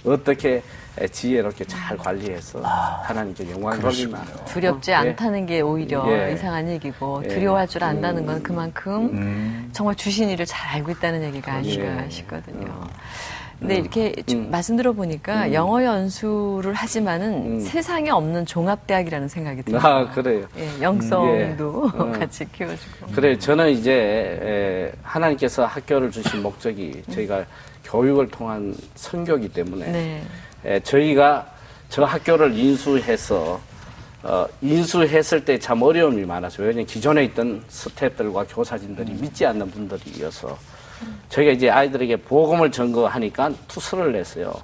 어떻게 지혜롭게 잘 관리해서 하나님께 영광을 돌리나. 두렵지 않다는 게 오히려 이상한 얘기고, 두려워할 줄 안다는 건 그만큼 정말 주신 일을 잘 알고 있다는 얘기가 아닌가 싶거든요. 근데 이렇게 말씀 들어보니까 영어 연수를 하지만은 세상에 없는 종합대학이라는 생각이 들어요. 그래요. 영성도 같이 키워주고. 그래요. 저는 이제 하나님께서 학교를 주신 목적이 저희가 교육을 통한 선교이기 때문에 저희가 저 학교를 인수해서 인수했을 때 참 어려움이 많았어요. 왜냐하면 기존에 있던 스태프들과 교사진들이 믿지 않는 분들이어서 저희가 이제 아이들에게 복음을 전거하니까 투서를 냈어요.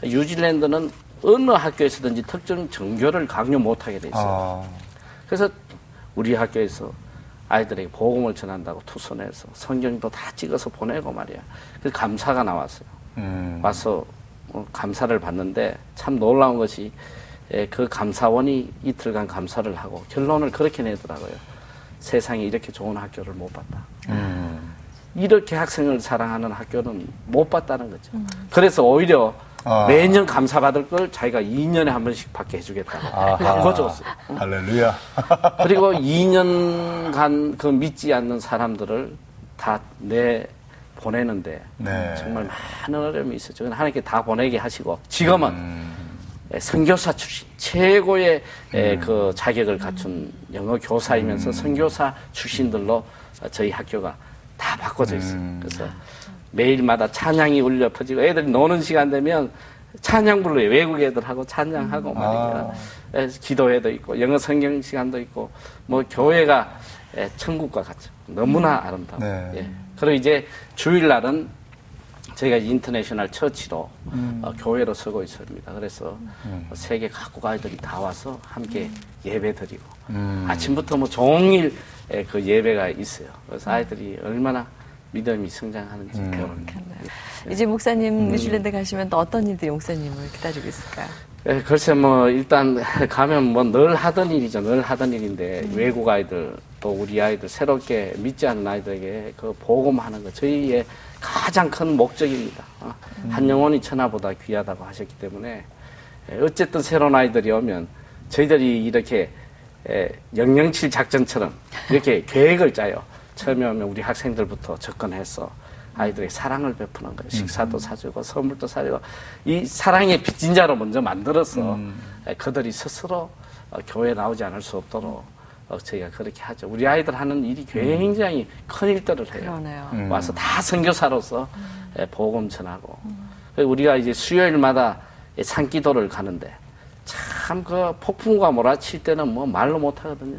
뉴질랜드는 어느 학교에서든지 특정 정교를 강요 못하게 돼 있어요. 그래서 우리 학교에서 아이들에게 복음을 전한다고 투서 내서 성경도 다 찍어서 보내고 말이야. 그래서 감사가 나왔어요. 와서 감사를 받는데 참 놀라운 것이 그 감사원이 이틀간 감사를 하고 결론을 그렇게 내더라고요. 세상에 이렇게 좋은 학교를 못 봤다. 이렇게 학생을 사랑하는 학교는 못 봤다는 거죠. 그래서 오히려 매년 감사받을 걸 자기가 2년에 한 번씩 받게 해주겠다고 바꿔줬어요. 할렐루야. 그리고 2년간 그 믿지 않는 사람들을 다 보내는데 정말 많은 어려움이 있었죠. 하나님께 다 보내게 하시고 지금은 선교사 출신 최고의 그 자격을 갖춘 영어 교사이면서 선교사 출신들로 저희 학교가 다 바꿔져 있어요. 그래서 매일마다 찬양이 울려 퍼지고 애들이 노는 시간 되면 찬양 불러요. 외국 애들하고 찬양하고 말이야. 기도회도 있고 영어 성경 시간도 있고 교회가 천국과 같죠. 너무나 아름다워요. 그리고 이제 주일날은 저희가 인터내셔널 처치로 교회로 서고 있습니다. 그래서 세계 각국 아이들이 다 와서 함께 예배 드리고 아침부터 종일 그 예배가 있어요. 그래서 아이들이 얼마나 믿음이 성장하는지 배우는. 이제 목사님 뉴질랜드 가시면 또 어떤 일들이 목사님을 기다리고 있을까요? 글쎄 일단 가면 늘 하던 일이죠. 늘 하던 일인데 외국 아이들 또 우리 아이들 새롭게 믿지 않는 아이들에게 그 복음하는 거 저희의 가장 큰 목적입니다. 한 영혼이 천하보다 귀하다고 하셨기 때문에 어쨌든 새로운 아이들이 오면 저희들이 이렇게 007 작전처럼 이렇게 계획을 짜요. 처음에 오면 우리 학생들부터 접근해서 아이들에게 사랑을 베푸는 거예요. 식사도 사주고 선물도 사주고 이 사랑의 빚진 자로 먼저 만들어서 그들이 스스로 교회에 나오지 않을 수 없도록 저희가 그렇게 하죠. 우리 아이들 하는 일이 굉장히 큰 일들을 해요. 그러네요. 와서 다 선교사로서 복음 전하고 우리가 이제 수요일마다 산기도를 가는데 참 그 폭풍과 몰아칠 때는 뭐 말로 못 하거든요.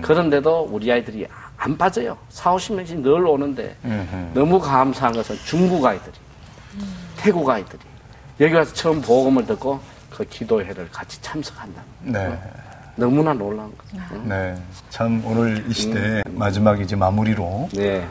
그런데도 우리 아이들이 안 빠져요. 40-50명씩 늘 오는데 너무 감사한 것은 중국 아이들이, 태국 아이들이 여기 와서 처음 복음을 듣고 그 기도회를 같이 참석한다. 네. 너무나 놀라운 거죠. 네. 참 오늘 이 시대 마지막 이제 마무리로 네.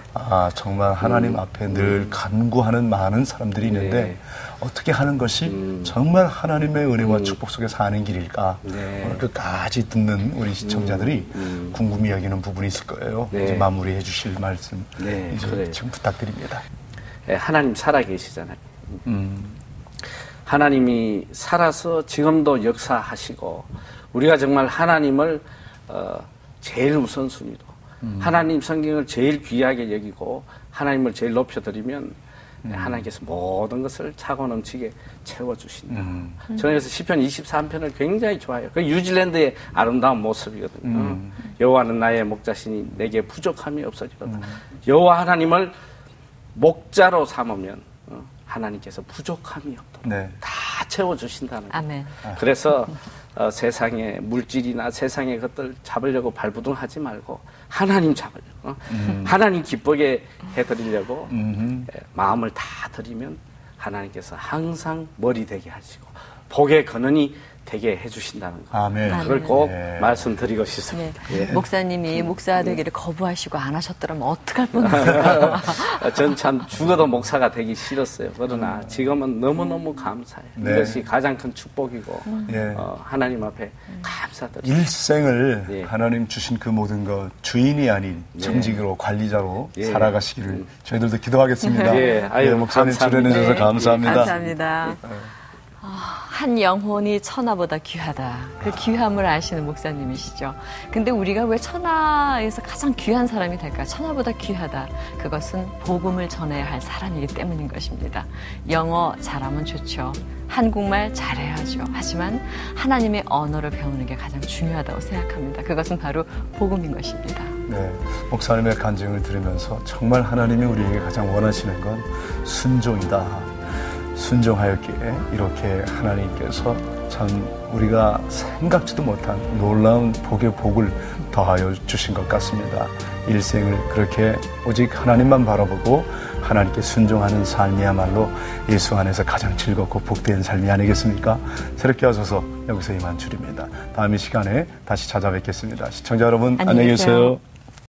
정말 하나님 앞에 늘 간구하는 많은 사람들이 있는데 네. 어떻게 하는 것이 정말 하나님의 은혜와 축복 속에 사는 길일까? 네. 오늘 끝까지 듣는 우리 시청자들이 궁금히 여기는 부분이 있을 거예요. 네. 이제 마무리해 주실 말씀 네, 이제 그래요. 지금 부탁드립니다. 하나님 살아계시잖아요. 하나님이 살아서 지금도 역사하시고 우리가 정말 하나님을 제일 우선순위로 하나님 성경을 제일 귀하게 여기고 하나님을 제일 높여드리면 하나님께서 모든 것을 차고 넘치게 채워주신다. 저는 그래서 시편 23편을 굉장히 좋아해요. 그 뉴질랜드의 아름다운 모습이거든요. 여호와는 나의 목자시니 내게 부족함이 없어지거든. 여호와 하나님을 목자로 삼으면 하나님께서 부족함이 없도록 네. 다 채워주신다는 거예요. 아멘. 그래서 세상의 물질이나 세상의 것들 잡으려고 발부둥하지 말고 하나님 잡으려고 하나님 기쁘게 해드리려고 마음을 다 드리면 하나님께서 항상 머리 되게 하시고 복의 근원이 되게 해주신다는 거. 아멘. 그걸 꼭 네. 말씀드리고 싶습니다. 네. 예. 목사님이 목사 되기를 거부하시고 안 하셨더라면 어떡할 뻔했을까요? 전 참 죽어도 목사가 되기 싫었어요. 그러나 지금은 너무너무 감사해요. 네. 이것이 가장 큰 축복이고 예. 하나님 앞에 감사드립니다. 일생을 예. 하나님 주신 그 모든 것 주인이 아닌 정직으로 관리자로 예. 살아가시기를 저희들도 기도하겠습니다. 예. 아유, 목사님 감사합니다. 출연해 주셔서 네. 감사합니다. 감사합니다. 한 영혼이 천하보다 귀하다. 그 귀함을 아시는 목사님이시죠. 근데 우리가 왜 천하에서 가장 귀한 사람이 될까? 천하보다 귀하다. 그것은 복음을 전해야 할 사람이기 때문인 것입니다. 영어 잘하면 좋죠. 한국말 잘해야죠. 하지만 하나님의 언어를 배우는 게 가장 중요하다고 생각합니다. 그것은 바로 복음인 것입니다. 네, 목사님의 간증을 들으면서 정말 하나님이 우리에게 가장 원하시는 건 순종이다. 순종하였기에 이렇게 하나님께서 참 우리가 생각지도 못한 놀라운 복의 복을 더하여 주신 것 같습니다. 일생을 그렇게 오직 하나님만 바라보고 하나님께 순종하는 삶이야말로 예수 안에서 가장 즐겁고 복된 삶이 아니겠습니까? 새롭게 하셔서 여기서 이만 줄입니다. 다음 이 시간에 다시 찾아뵙겠습니다. 시청자 여러분 안녕히 계세요.